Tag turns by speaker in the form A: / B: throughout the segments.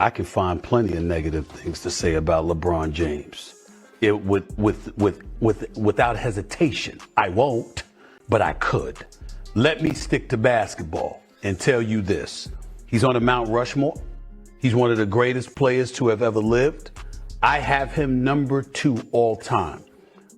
A: I can find plenty of negative things to say about LeBron James. Without hesitation. I won't, but I could. Let me stick to basketball and tell you this. He's on a Mount Rushmore. He's one of the greatest players to have ever lived. I have him number 2 all time.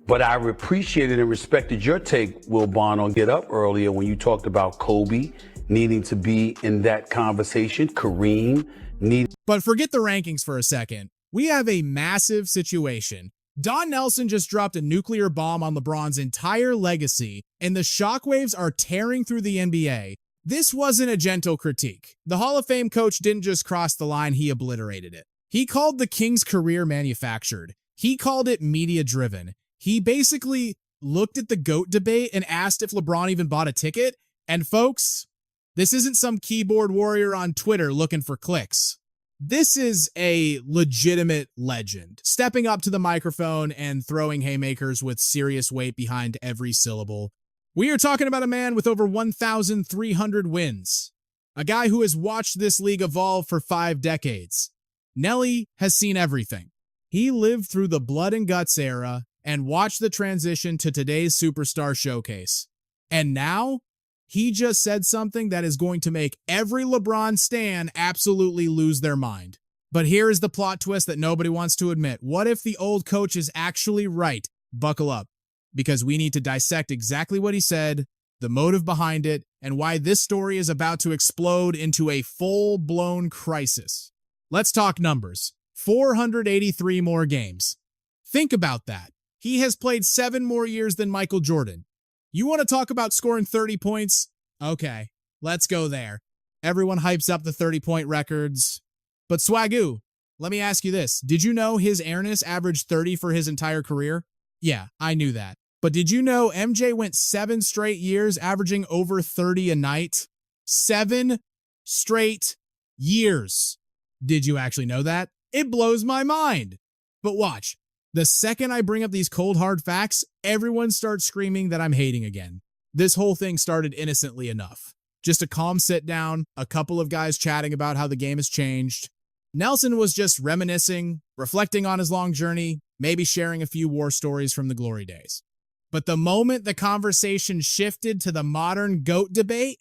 A: But I appreciated and respected your take, Will Bond, on Get Up earlier when you talked about Kobe needing to be in that conversation. Kareem needing.
B: But forget the rankings for a second. We have a massive situation. Don Nelson just dropped a nuclear bomb on LeBron's entire legacy, and the shockwaves are tearing through the NBA. This wasn't a gentle critique. The Hall of Fame coach didn't just cross the line, he obliterated it. He called the Kings' career manufactured. He called it media-driven. He basically looked at the GOAT debate and asked if LeBron even bought a ticket. And folks, this isn't some keyboard warrior on Twitter looking for clicks. This is a legitimate legend, stepping up to the microphone and throwing haymakers with serious weight behind every syllable. We are talking about a man with over 1,300 wins, a guy who has watched this league evolve for 5 decades. Nelly has seen everything. He lived through the blood and guts era and watched the transition to today's superstar showcase. And now, he just said something that is going to make every LeBron stan absolutely lose their mind. But here is the plot twist that nobody wants to admit. What if the old coach is actually right? Buckle up, because we need to dissect exactly what he said, the motive behind it, and why this story is about to explode into a full-blown crisis. Let's talk numbers. 483 more games. Think about that. He has played 7 more years than Michael Jordan. You want to talk about scoring 30 points? Okay, let's go there. Everyone hypes up the 30-point records. But Swagoo, let me ask you this. Did you know his airness averaged 30 for his entire career? Yeah, I knew that. But did you know MJ went 7 straight years averaging over 30 a night? 7 straight years. Did you actually know that? It blows my mind. But watch. The second I bring up these cold hard facts, everyone starts screaming that I'm hating again. This whole thing started innocently enough. Just a calm sit down, a couple of guys chatting about how the game has changed. Nelson was just reminiscing, reflecting on his long journey, maybe sharing a few war stories from the glory days. But the moment the conversation shifted to the modern GOAT debate,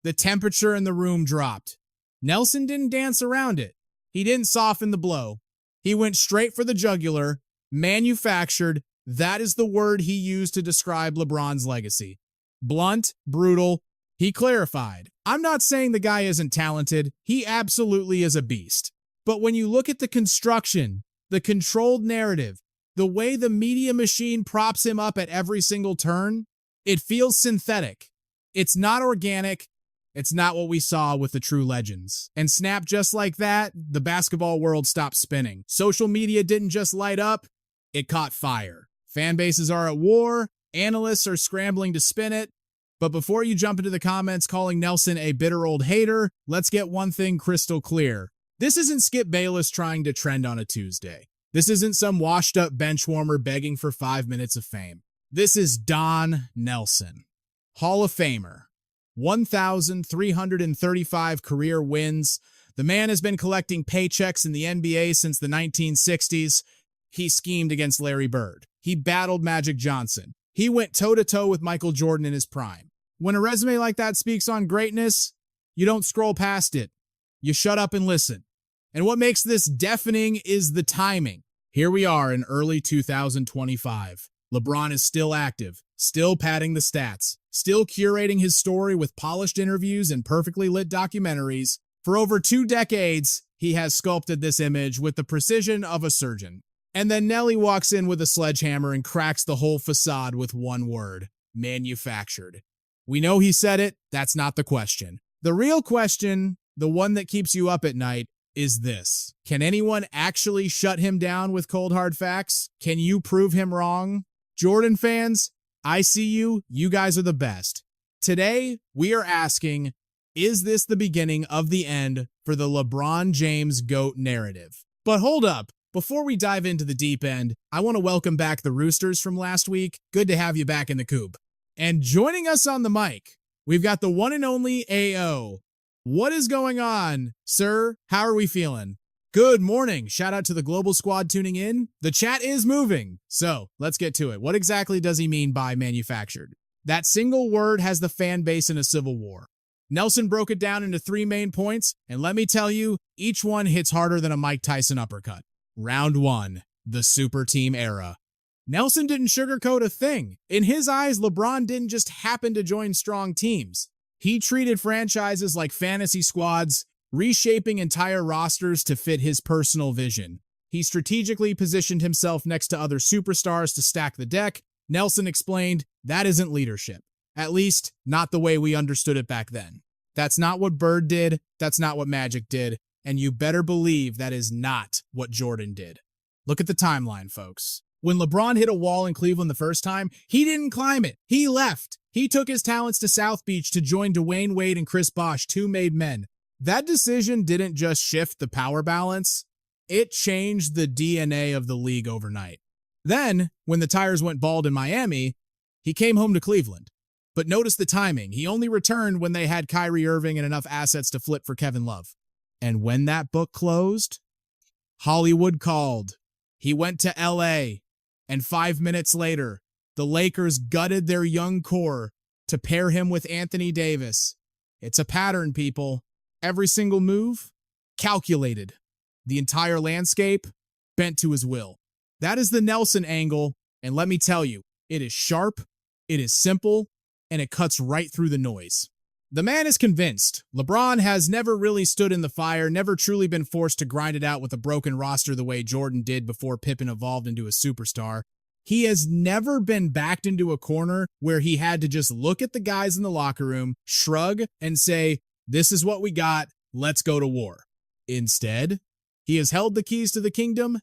B: the temperature in the room dropped. Nelson didn't dance around it. He didn't soften the blow. He went straight for the jugular. Manufactured, that is the word he used to describe LeBron's legacy. Blunt, brutal. He clarified, I'm not saying the guy isn't talented. He absolutely is a beast. But when you look at the construction, the controlled narrative, the way the media machine props him up at every single turn, it feels synthetic. It's not organic. It's not what we saw with the true legends. And snap, just like that, the basketball world stopped spinning. Social media didn't just light up. It caught fire. Fan bases are at war. Analysts are scrambling to spin it. But before you jump into the comments calling Nelson a bitter old hater, let's get one thing crystal clear. This isn't Skip Bayless trying to trend on a Tuesday. This isn't some washed-up bench warmer begging for 5 minutes of fame. This is Don Nelson, Hall of Famer, 1,335 career wins. The man has been collecting paychecks in the NBA since the 1960s. He schemed against Larry Bird. He battled Magic Johnson. He went toe-to-toe with Michael Jordan in his prime. When a resume like that speaks on greatness, you don't scroll past it. You shut up and listen. And what makes this deafening is the timing. Here we are in early 2025. LeBron is still active, still padding the stats, still curating his story with polished interviews and perfectly lit documentaries. For over 2 decades, he has sculpted this image with the precision of a surgeon. And then Nelly walks in with a sledgehammer and cracks the whole facade with one word: manufactured. We know he said it. That's not the question. The real question, the one that keeps you up at night, is this. Can anyone actually shut him down with cold hard facts? Can you prove him wrong? Jordan fans, I see you. You guys are the best. Today, we are asking, is this the beginning of the end for the LeBron James GOAT narrative? But hold up. Before we dive into the deep end, I want to welcome back the Roosters from last week. Good to have you back in the coop. And joining us on the mic, we've got the one and only AO. What is going on, sir? How are we feeling? Good morning. Shout out to the global squad tuning in. The chat is moving. So let's get to it. What exactly does he mean by manufactured? That single word has the fan base in a civil war. Nelson broke it down into 3 main points, and let me tell you, each one hits harder than a Mike Tyson uppercut. Round 1, the super team era. Nelson didn't sugarcoat a thing. In his eyes, LeBron didn't just happen to join strong teams. He treated franchises like fantasy squads, reshaping entire rosters to fit his personal vision. He strategically positioned himself next to other superstars to stack the deck. Nelson explained, that isn't leadership. At least, not the way we understood it back then. That's not what Bird did, that's not what Magic did, and you better believe that is not what Jordan did. Look at the timeline, folks. When LeBron hit a wall in Cleveland the first time, he didn't climb it. He left. He took his talents to South Beach to join Dwayne Wade and Chris Bosh, 2 made men. That decision didn't just shift the power balance, it changed the DNA of the league overnight. Then, when the tires went bald in Miami, he came home to Cleveland. But notice the timing. He only returned when they had Kyrie Irving and enough assets to flip for Kevin Love. And when that book closed, Hollywood called. He went to LA, and 5 minutes later, the Lakers gutted their young core to pair him with Anthony Davis. It's a pattern, people. Every single move, calculated. The entire landscape, bent to his will. That is the Nelson angle, and let me tell you, it is sharp, it is simple, and it cuts right through the noise. The man is convinced. LeBron has never really stood in the fire, never truly been forced to grind it out with a broken roster the way Jordan did before Pippen evolved into a superstar. He has never been backed into a corner where he had to just look at the guys in the locker room, shrug, and say, this is what we got, let's go to war. Instead, he has held the keys to the kingdom,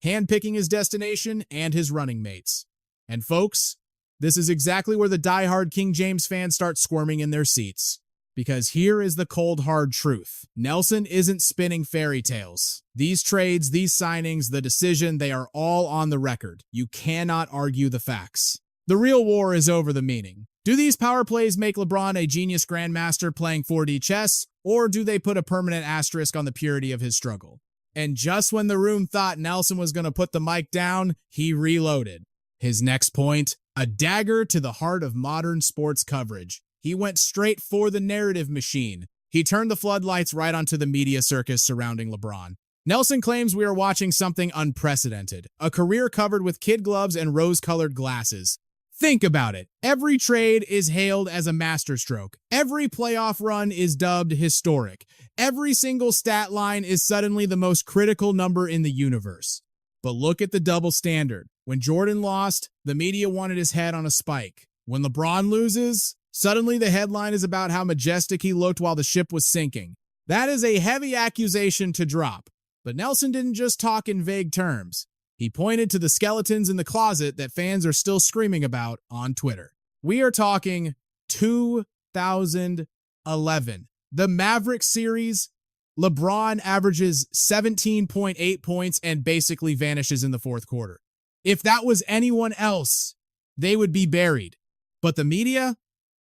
B: handpicking his destination and his running mates. And folks, this is exactly where the diehard King James fans start squirming in their seats. Because here is the cold, hard truth. Nelson isn't spinning fairy tales. These trades, these signings, the decision, they are all on the record. You cannot argue the facts. The real war is over the meaning. Do these power plays make LeBron a genius grandmaster playing 4D chess, or do they put a permanent asterisk on the purity of his struggle? And just when the room thought Nelson was going to put the mic down, he reloaded. His next point, a dagger to the heart of modern sports coverage. He went straight for the narrative machine. He turned the floodlights right onto the media circus surrounding LeBron. Nelson claims we are watching something unprecedented, a career covered with kid gloves and rose-colored glasses. Think about it. Every trade is hailed as a masterstroke. Every playoff run is dubbed historic. Every single stat line is suddenly the most critical number in the universe. But look at the double standard. When Jordan lost, the media wanted his head on a spike. When LeBron loses, suddenly the headline is about how majestic he looked while the ship was sinking. That is a heavy accusation to drop. But Nelson didn't just talk in vague terms. He pointed to the skeletons in the closet that fans are still screaming about on Twitter. We are talking 2011. The Mavericks series, LeBron averages 17.8 points and basically vanishes in the fourth quarter. If that was anyone else, they would be buried. But the media,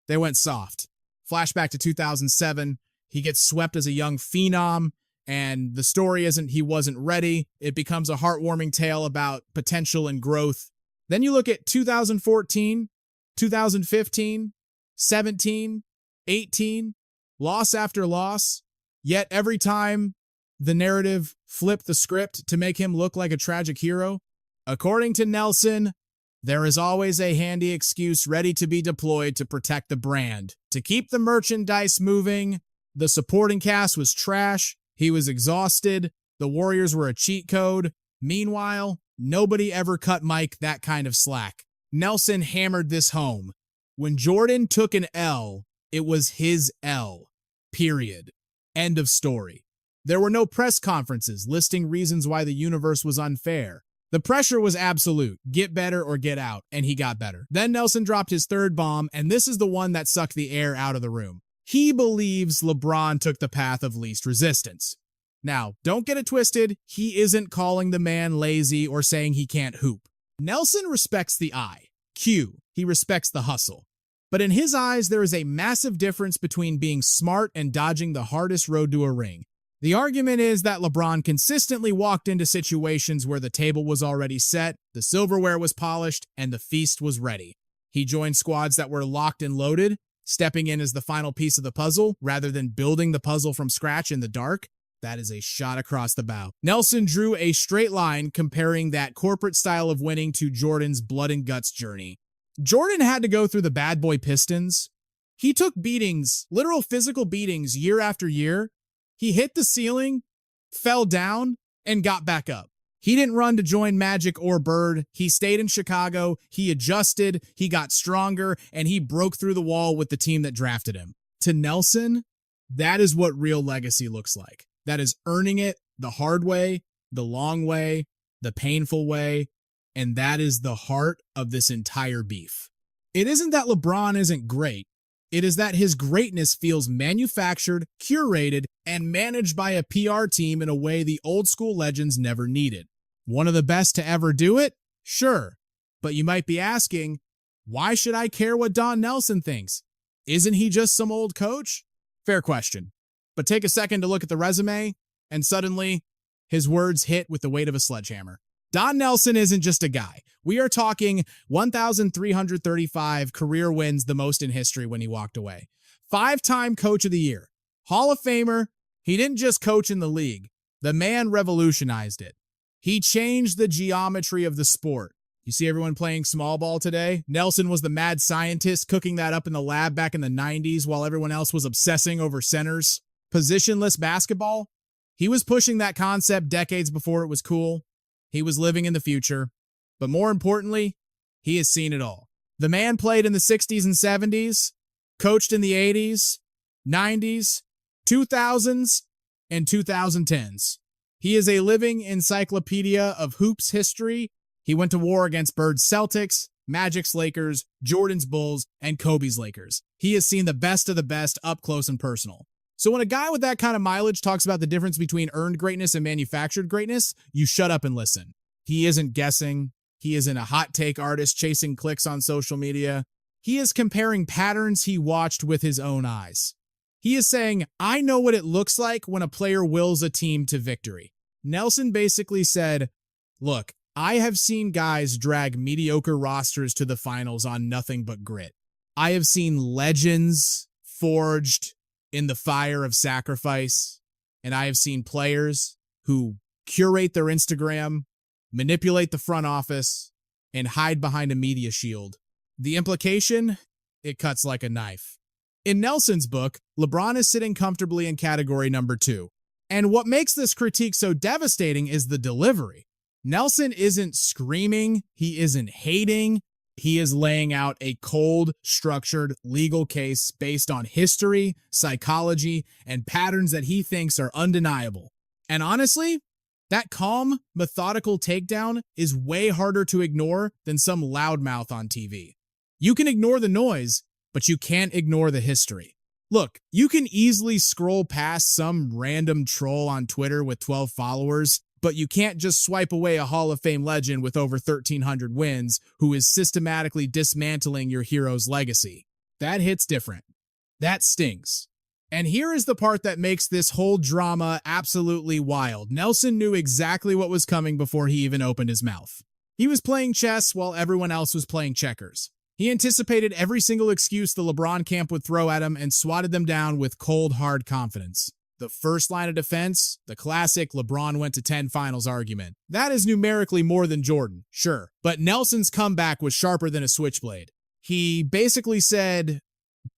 B: they went soft. Flashback to 2007, he gets swept as a young phenom. And the story isn't he wasn't ready. It becomes a heartwarming tale about potential and growth. Then you look at 2014, 2015, 17, 18, loss after loss. Yet every time the narrative flipped the script to make him look like a tragic hero, according to Nelson, there is always a handy excuse ready to be deployed to protect the brand. To keep the merchandise moving, the supporting cast was trash. He was exhausted. The Warriors were a cheat code. Meanwhile, nobody ever cut Mike that kind of slack. Nelson hammered this home. When Jordan took an L, it was his L. Period. End of story. There were no press conferences listing reasons why the universe was unfair. The pressure was absolute. Get better or get out. And he got better. Then Nelson dropped his third bomb, and this is the one that sucked the air out of the room. He believes LeBron took the path of least resistance. Now, don't get it twisted. He isn't calling the man lazy or saying he can't hoop. Nelson respects the eye. Q. He respects the hustle. But in his eyes, there is a massive difference between being smart and dodging the hardest road to a ring. The argument is that LeBron consistently walked into situations where the table was already set, the silverware was polished, and the feast was ready. He joined squads that were locked and loaded, stepping in as the final piece of the puzzle rather than building the puzzle from scratch in the dark. That is a shot across the bow. Nelson drew a straight line comparing that corporate style of winning to Jordan's blood and guts journey. Jordan had to go through the bad boy Pistons. He took beatings, literal physical beatings year after year. He hit the ceiling, fell down, and got back up. He didn't run to join Magic or Bird. He stayed in Chicago. He adjusted. He got stronger, and he broke through the wall with the team that drafted him. To Nelson, that is what real legacy looks like. That is earning it the hard way, the long way, the painful way, and that is the heart of this entire beef. It isn't that LeBron isn't great. It is that his greatness feels manufactured, curated, and managed by a PR team in a way the old school legends never needed. One of the best to ever do it? Sure. But you might be asking, why should I care what Don Nelson thinks? Isn't he just some old coach? Fair question. But take a second to look at the resume, and suddenly, his words hit with the weight of a sledgehammer. Don Nelson isn't just a guy. We are talking 1,335 career wins, the most in history when he walked away. 5-time Coach of the Year. Hall of Famer. He didn't just coach in the league. The man revolutionized it. He changed the geometry of the sport. You see everyone playing small ball today? Nelson was the mad scientist cooking that up in the lab back in the 90s while everyone else was obsessing over centers. Positionless basketball. He was pushing that concept decades before it was cool. He was living in the future. But more importantly, he has seen it all. The man played in the 60s and 70s, coached in the 80s, 90s, 2000s, and 2010s. He is a living encyclopedia of hoops history. He went to war against Bird's Celtics, Magic's Lakers, Jordan's Bulls, and Kobe's Lakers. He has seen the best of the best up close and personal. So when a guy with that kind of mileage talks about the difference between earned greatness and manufactured greatness, you shut up and listen. He isn't guessing. He isn't a hot take artist chasing clicks on social media. He is comparing patterns he watched with his own eyes. He is saying, I know what it looks like when a player wills a team to victory. Nelson basically said, look, I have seen guys drag mediocre rosters to the finals on nothing but grit. I have seen legends forged in the fire of sacrifice, and I have seen players who curate their Instagram, manipulate the front office, and hide behind a media shield. The implication? It cuts like a knife. In Nelson's book, LeBron is sitting comfortably in category number 2. And what makes this critique so devastating is the delivery. Nelson isn't screaming, he isn't hating, he is laying out a cold, structured legal case based on history, psychology, and patterns that he thinks are undeniable. And honestly, that calm, methodical takedown is way harder to ignore than some loudmouth on TV. You can ignore the noise, but you can't ignore the history. Look, you can easily scroll past some random troll on Twitter with 12 followers, but you can't just swipe away a Hall of Fame legend with over 1,300 wins who is systematically dismantling your hero's legacy. That hits different. That stings. And here is the part that makes this whole drama absolutely wild. Nelson knew exactly what was coming before he even opened his mouth. He was playing chess while everyone else was playing checkers. He anticipated every single excuse the LeBron camp would throw at him and swatted them down with cold, hard confidence. The first line of defense, the classic LeBron went to 10 finals argument. That is numerically more than Jordan, sure. But Nelson's comeback was sharper than a switchblade. He basically said,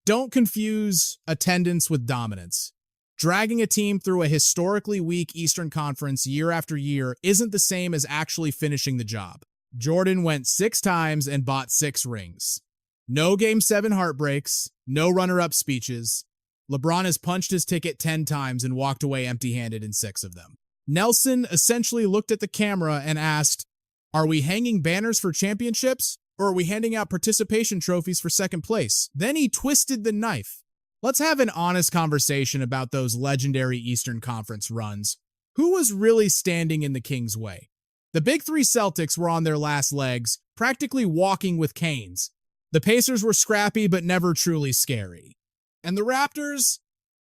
B: don't confuse attendance with dominance. Dragging a team through a historically weak Eastern Conference year after year isn't the same as actually finishing the job. Jordan went 6 times and bought 6 rings. No Game 7 heartbreaks, no runner-up speeches. LeBron has punched his ticket 10 times and walked away empty-handed in 6 of them. Nelson essentially looked at the camera and asked, are we hanging banners for championships, or are we handing out participation trophies for second place? Then he twisted the knife. Let's have an honest conversation about those legendary Eastern Conference runs. Who was really standing in the Kings' way? The Big Three Celtics were on their last legs, practically walking with canes. The Pacers were scrappy but never truly scary. And the Raptors,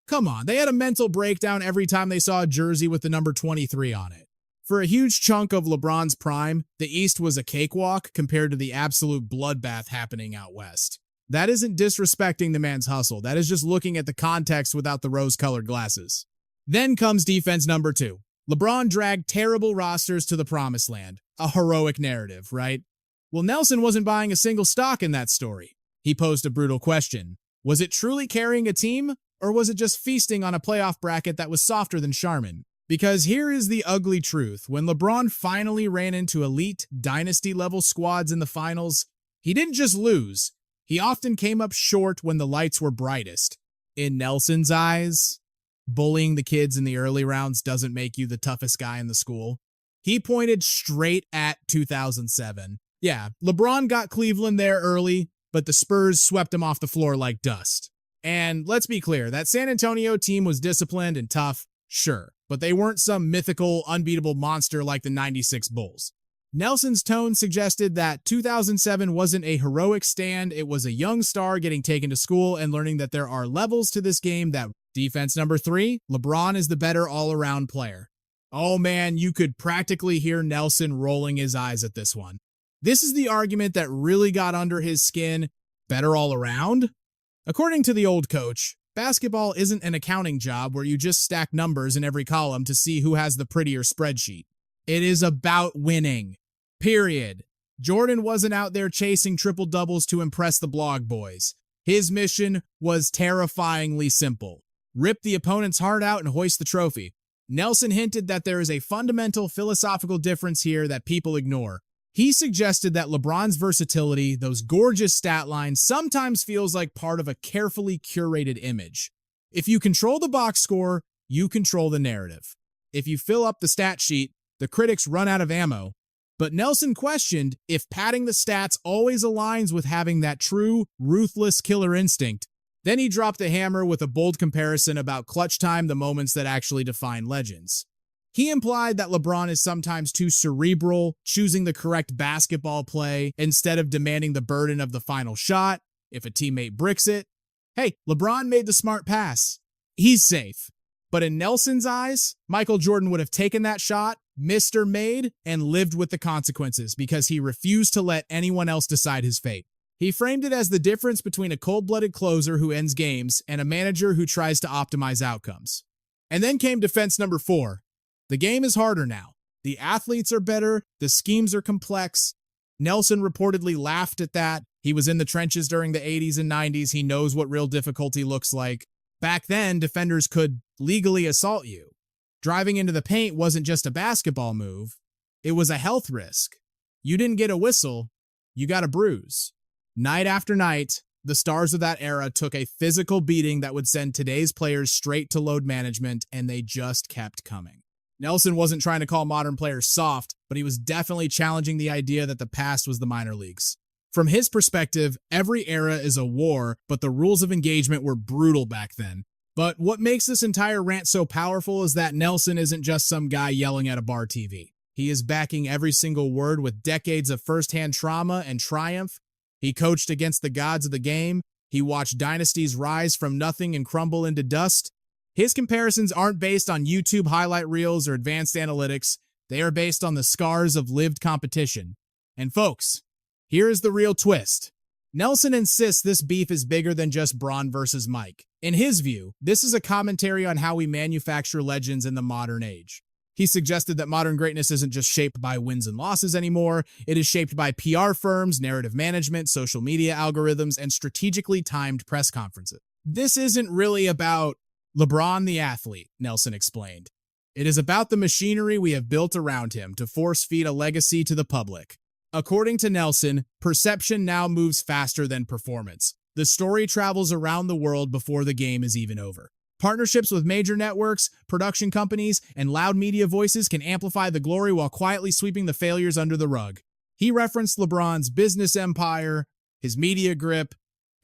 B: Come on, they had a mental breakdown every time they saw a jersey with the number 23 on it. For a huge chunk of LeBron's prime, the East was a cakewalk compared to the absolute bloodbath happening out West. That isn't disrespecting the man's hustle. That is just looking at the context without the rose-colored glasses. Then comes defense number 2. LeBron dragged terrible rosters to the promised land. A heroic narrative, right? Well, Nelson wasn't buying a single stock in that story. He posed a brutal question. Was it truly carrying a team, or was it just feasting on a playoff bracket that was softer than Charmin? Because here is the ugly truth. When LeBron finally ran into elite, dynasty-level squads in the finals, he didn't just lose. He often came up short when the lights were brightest. In Nelson's eyes, bullying the kids in the early rounds doesn't make you the toughest guy in the school. He pointed straight at 2007. Yeah, LeBron got Cleveland there early, but the Spurs swept him off the floor like dust. And let's be clear, that San Antonio team was disciplined and tough, sure, but they weren't some mythical, unbeatable monster like the 96 Bulls. Nelson's tone suggested that 2007 wasn't a heroic stand, it was a young star getting taken to school and learning that there are levels to this game that defense number 3, LeBron is the better all-around player. Oh man, you could practically hear Nelson rolling his eyes at this one. This is the argument that really got under his skin. Better all around? According to the old coach, basketball isn't an accounting job where you just stack numbers in every column to see who has the prettier spreadsheet. It is about winning. Period. Jordan wasn't out there chasing triple-doubles to impress the blog boys. His mission was terrifyingly simple. Rip the opponent's heart out and hoist the trophy. Nelson hinted that there is a fundamental philosophical difference here that people ignore. He suggested that LeBron's versatility, those gorgeous stat lines, sometimes feels like part of a carefully curated image. If you control the box score, you control the narrative. If you fill up the stat sheet, the critics run out of ammo. But Nelson questioned if padding the stats always aligns with having that true, ruthless killer instinct. Then he dropped the hammer with a bold comparison about clutch time, the moments that actually define legends. He implied that LeBron is sometimes too cerebral, choosing the correct basketball play instead of demanding the burden of the final shot. If a teammate bricks it, hey, LeBron made the smart pass. He's safe. But in Nelson's eyes, Michael Jordan would have taken that shot, missed or made, and lived with the consequences because he refused to let anyone else decide his fate. He framed it as the difference between a cold-blooded closer who ends games and a manager who tries to optimize outcomes. And then came defense number 4. The game is harder now. The athletes are better. The schemes are complex. Nelson reportedly laughed at that. He was in the trenches during the 80s and 90s. He knows what real difficulty looks like. Back then, defenders could legally assault you. Driving into the paint wasn't just a basketball move. It was a health risk. You didn't get a whistle. You got a bruise. Night after night, the stars of that era took a physical beating that would send today's players straight to load management, and they just kept coming. Nelson wasn't trying to call modern players soft, but he was definitely challenging the idea that the past was the minor leagues. From his perspective, every era is a war, but the rules of engagement were brutal back then. But what makes this entire rant so powerful is that Nelson isn't just some guy yelling at a bar TV. He is backing every single word with decades of firsthand trauma and triumph. He coached against the gods of the game. He watched dynasties rise from nothing and crumble into dust. His comparisons aren't based on YouTube highlight reels or advanced analytics. They are based on the scars of lived competition. And folks, here is the real twist. Nelson insists this beef is bigger than just Bron versus Mike. In his view, this is a commentary on how we manufacture legends in the modern age. He suggested that modern greatness isn't just shaped by wins and losses anymore. It is shaped by PR firms, narrative management, social media algorithms, and strategically timed press conferences. This isn't really about LeBron the athlete, Nelson explained. It is about the machinery we have built around him to force-feed a legacy to the public. According to Nelson, perception now moves faster than performance. The story travels around the world before the game is even over. Partnerships with major networks, production companies, and loud media voices can amplify the glory while quietly sweeping the failures under the rug. He referenced LeBron's business empire, his media grip,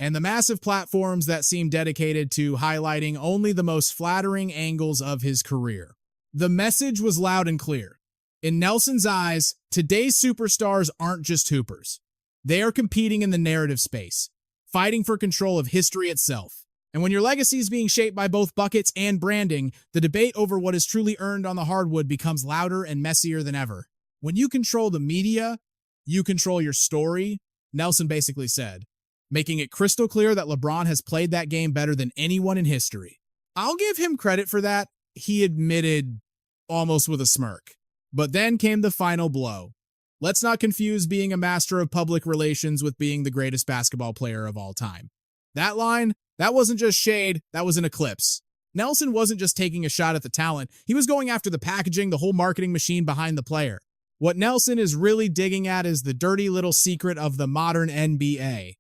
B: and the massive platforms that seem dedicated to highlighting only the most flattering angles of his career. The message was loud and clear. In Nelson's eyes, today's superstars aren't just hoopers. They are competing in the narrative space, fighting for control of history itself. And when your legacy is being shaped by both buckets and branding, the debate over what is truly earned on the hardwood becomes louder and messier than ever. When you control the media, you control your story, Nelson basically said, making it crystal clear that LeBron has played that game better than anyone in history. I'll give him credit for that, he admitted almost with a smirk. But then came the final blow. Let's not confuse being a master of public relations with being the greatest basketball player of all time. That line, that wasn't just shade, that was an eclipse. Nelson wasn't just taking a shot at the talent, he was going after the packaging, the whole marketing machine behind the player. What Nelson is really digging at is the dirty little secret of the modern NBA.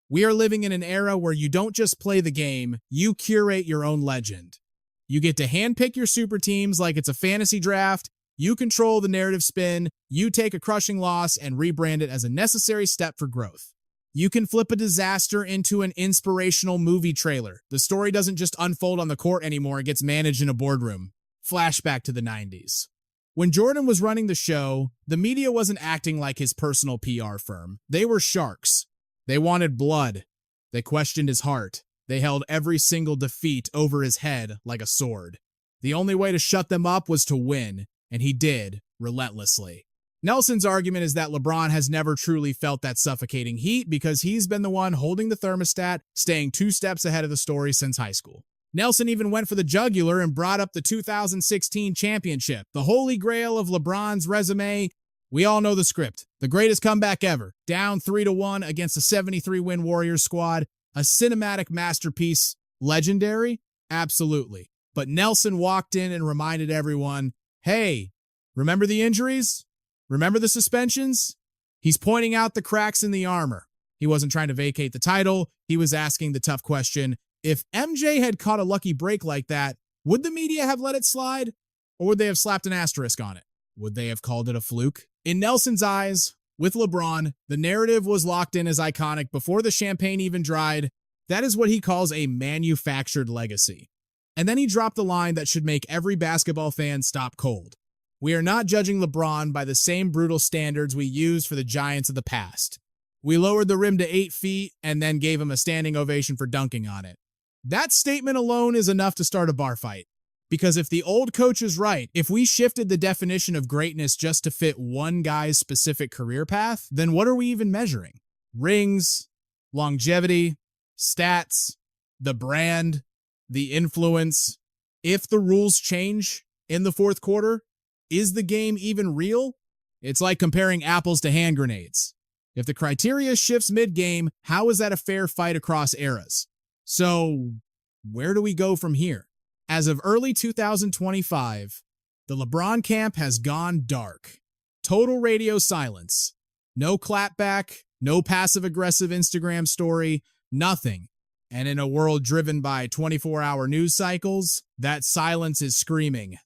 B: We are living in an era where you don't just play the game, you curate your own legend. You get to handpick your super teams like it's a fantasy draft, you control the narrative spin, you take a crushing loss and rebrand it as a necessary step for growth. You can flip a disaster into an inspirational movie trailer. The story doesn't just unfold on the court anymore, it gets managed in a boardroom. Flashback to the 90s. When Jordan was running the show, the media wasn't acting like his personal PR firm. They were sharks. They wanted blood. They questioned his heart. They held every single defeat over his head like a sword. The only way to shut them up was to win, and he did, relentlessly. Nelson's argument is that LeBron has never truly felt that suffocating heat because he's been the one holding the thermostat, staying 2 steps ahead of the story since high school. Nelson even went for the jugular and brought up the 2016 championship, the holy grail of LeBron's resume. We all know the script. The greatest comeback ever. Down 3-1 against a 73-win Warriors squad. A cinematic masterpiece. Legendary? Absolutely. But Nelson walked in and reminded everyone, hey, remember the injuries? Remember the suspensions? He's pointing out the cracks in the armor. He wasn't trying to vacate the title. He was asking the tough question. If MJ had caught a lucky break like that, would the media have let it slide? Or would they have slapped an asterisk on it? Would they have called it a fluke? In Nelson's eyes, with LeBron, the narrative was locked in as iconic before the champagne even dried. That is what he calls a manufactured legacy. And then he dropped the line that should make every basketball fan stop cold. We are not judging LeBron by the same brutal standards we used for the giants of the past. We lowered the rim to 8 feet and then gave him a standing ovation for dunking on it. That statement alone is enough to start a bar fight. Because if the old coach is right, if we shifted the definition of greatness just to fit one guy's specific career path, then what are we even measuring? Rings, longevity, stats, the brand, the influence. If the rules change in the fourth quarter, is the game even real? It's like comparing apples to hand grenades. If the criteria shifts mid-game, how is that a fair fight across eras? So, where do we go from here? As of early 2025, the LeBron camp has gone dark. Total radio silence. No clapback, no passive-aggressive Instagram story, nothing. And in a world driven by 24-hour news cycles, that silence is screaming.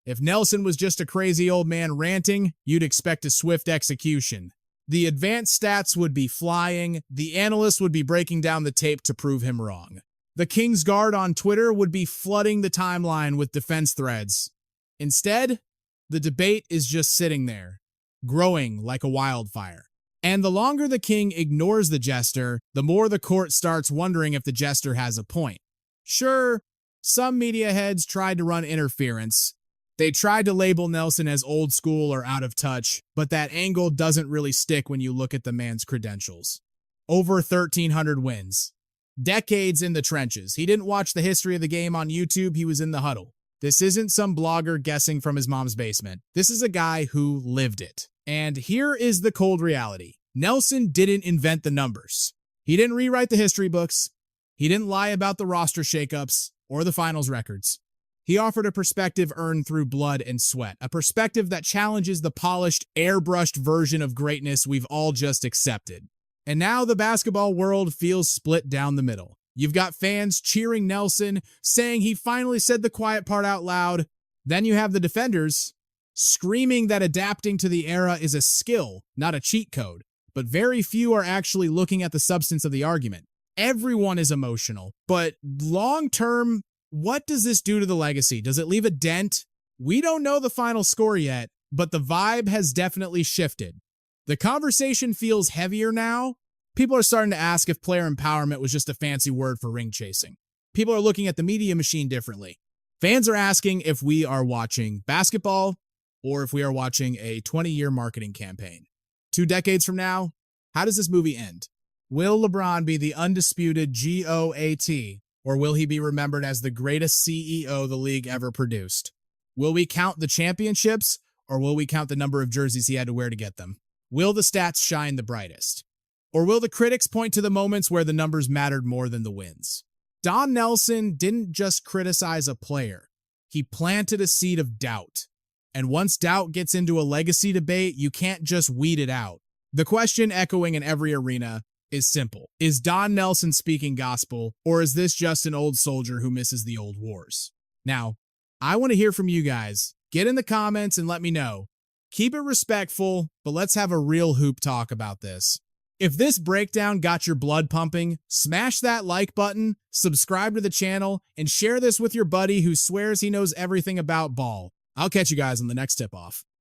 B: If Nelson was just a crazy old man ranting, you'd expect a swift execution. The advanced stats would be flying, the analysts would be breaking down the tape to prove him wrong. The King's Guard on Twitter would be flooding the timeline with defense threads. Instead, the debate is just sitting there, growing like a wildfire. And the longer the king ignores the jester, the more the court starts wondering if the jester has a point. Sure, some media heads tried to run interference. They tried to label Nelson as old school or out of touch, but that angle doesn't really stick when you look at the man's credentials. Over 1,300 wins. Decades in the trenches. He didn't watch the history of the game on YouTube, he was in the huddle. This isn't some blogger guessing from his mom's basement. This is a guy who lived it. And here is the cold reality. Nelson didn't invent the numbers. He didn't rewrite the history books. He didn't lie about the roster shakeups or the finals records. He offered a perspective earned through blood and sweat, a perspective that challenges the polished, airbrushed version of greatness we've all just accepted. And now the basketball world feels split down the middle. You've got fans cheering Nelson, saying he finally said the quiet part out loud. Then you have the defenders screaming that adapting to the era is a skill, not a cheat code. But very few are actually looking at the substance of the argument. Everyone is emotional, but long-term, what does this do to the legacy? Does it leave a dent? We don't know the final score yet, but the vibe has definitely shifted. The conversation feels heavier now. People are starting to ask if player empowerment was just a fancy word for ring chasing. People are looking at the media machine differently. Fans are asking if we are watching basketball or if we are watching a 20-year marketing campaign. 2 decades from now, how does this movie end? Will LeBron be the undisputed GOAT, or will he be remembered as the greatest CEO the league ever produced? Will we count the championships, or will we count the number of jerseys he had to wear to get them? Will the stats shine the brightest? Or will the critics point to the moments where the numbers mattered more than the wins? Don Nelson didn't just criticize a player. He planted a seed of doubt. And once doubt gets into a legacy debate, you can't just weed it out. The question echoing in every arena is simple. Is Don Nelson speaking gospel, or is this just an old soldier who misses the old wars? Now, I want to hear from you guys. Get in the comments and let me know. Keep it respectful, but let's have a real hoop talk about this. If this breakdown got your blood pumping, smash that like button, subscribe to the channel, and share this with your buddy who swears he knows everything about ball. I'll catch you guys on the next tip-off.